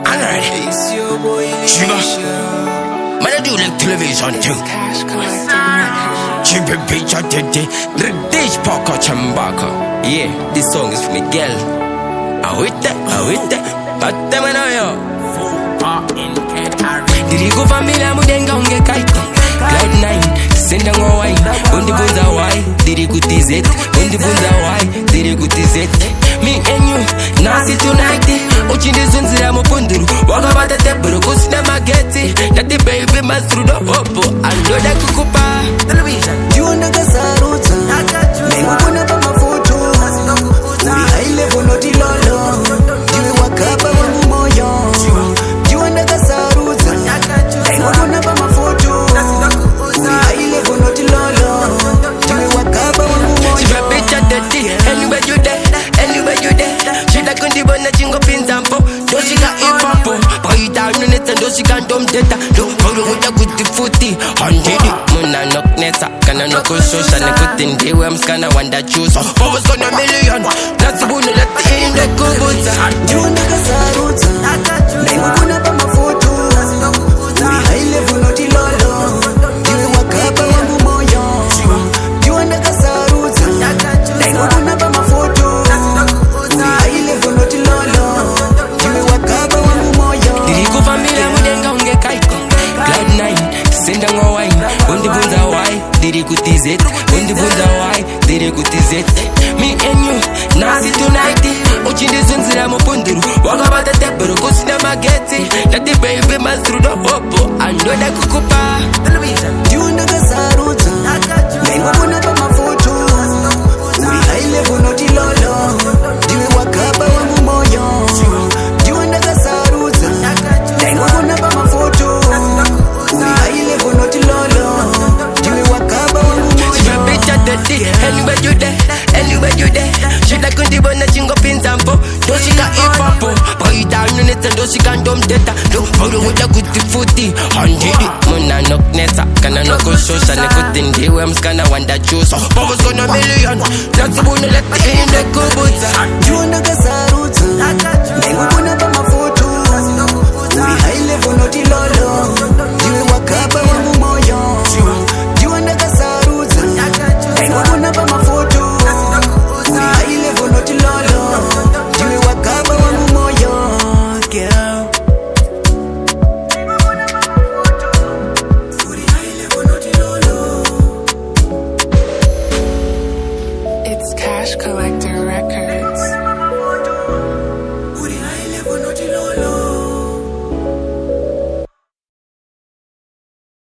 Alright. Sugar. Man, I do like television too. Cheap picture today. British Parker Chambaka. Yeah, this song is for me, girl. I with that. But them I know yo. Did you go familiar with them gon' get kite? Cloud 9, send them a wine. When the bones are wide, did you go tease it? When the bones are wide, did you go tease it? Me and you, now see tonight. Watching the sun, I'm a pundu. Walk about the table, go see them, I get it. That the baby must through the hopo. I know that kukupa. You wanna get Saruta? Men who put up my photo. We high level, not the lolo. You walk up, I want more young. You wanna get Saruta? Men who put up my photo. We high level, not the lolo. You walk up, I want more young. She a bitch at the tea, anywhere you there. She like on the bone that you go pin and pop. Though she got hip hop, boy you down on it and though she can't dumb data. Though hold on with a good footy, 100 it. Muna knock neta, can I knock on social? And a good thing they were gonna want that juice. Always gonna million. That's the one that let the aim that go good. You wanna get Saruta? Men who put up my photo. We high level, not the lolo. You walk up, I want more young. You wanna get Saruta? Men who put up my photo. Send them a wine. When the bones are wide, did you go tease it? When the bones are wide, did you go tease it? Me and you, now see tonight. Watching the sun, I'm a pundu. Walk about the table, go see them, I get it. That the baby must through the hopo. I know that kukupa. You wanna get Saruta? Men who put up my photo. We high level, not the lolo. You walk up, I want more young. You wanna get Saruta? Men who put up my photo. Anywhere you there. She like on the bone that you go pin and pop. Though she got hip hop, boy you down on it and though she can't dumb data. Though hold on with a good footy, 100 it. Muna knock neta, can I knock on social? And a good thing they were gonna want that juice. Always gonna million. That's the one that let the aim that go butter. You wanna get Saruta?